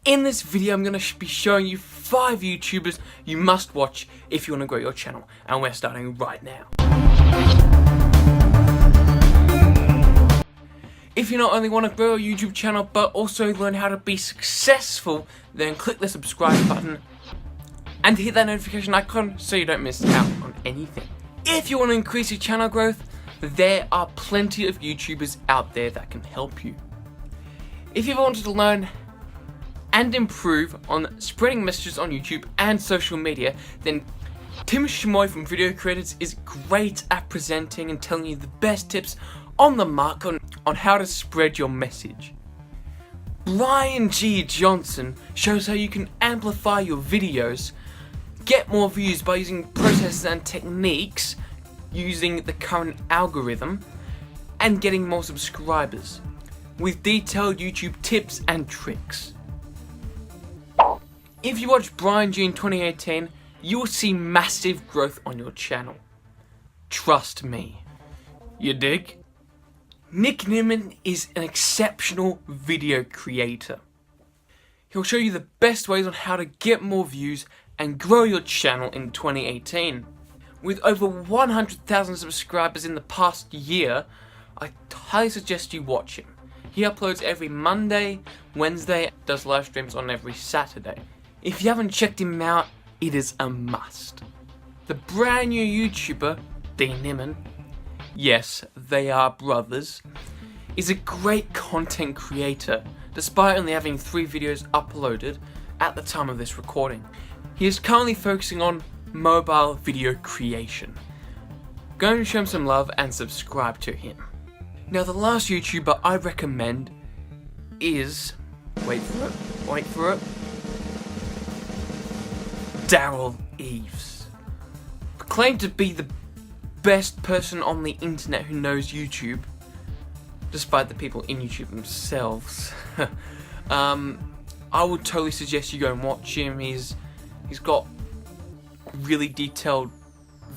In this video, I'm going to be showing you 5 YouTubers you must watch if you want to grow your channel, and we're starting right now. If you not only want to grow a YouTube channel, but also learn how to be successful, then click the subscribe button and hit that notification icon so you don't miss out on anything. If you want to increase your channel growth, there are plenty of YouTubers out there that can help you. If you wanted to learn and improve on spreading messages on YouTube and social media, then Tim Shmoy from Video Creators is great at presenting and telling you the best tips on the market on how to spread your message. Brian G. Johnson shows how you can amplify your videos, get more views by using processes and techniques using the current algorithm, and getting more subscribers with detailed YouTube tips and tricks. If you watch Brian G in 2018, you will see massive growth on your channel. Trust me. You dig? Dee Nimmin is an exceptional video creator. He'll show you the best ways on how to get more views and grow your channel in 2018. With over 100,000 subscribers in the past year, I highly suggest you watch him. He uploads every Monday, Wednesday, does live streams on every Saturday. If you haven't checked him out, it is a must. The brand new YouTuber, Dee Nimmin, yes, they are brothers, is a great content creator, despite only having 3 videos uploaded at the time of this recording. He is currently focusing on mobile video creation. Go and show him some love and subscribe to him. Now, the last YouTuber I recommend is, wait for it, Derral Eves. Claimed to be the best person on the internet who knows YouTube, despite the people in YouTube themselves. I would totally suggest you go and watch him. He's got really detailed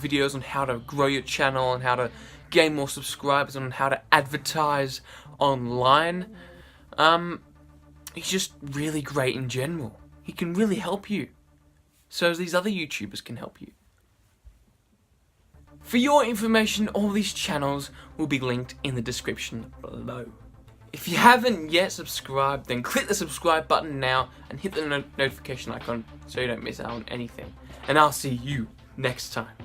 videos on how to grow your channel and how to gain more subscribers and how to advertise online. He's just really great in general. He can really help you. So as these other YouTubers can help you. For your information, all these channels will be linked in the description below. If you haven't yet subscribed, then click the subscribe button now and hit the notification icon so you don't miss out on anything. And I'll see you next time.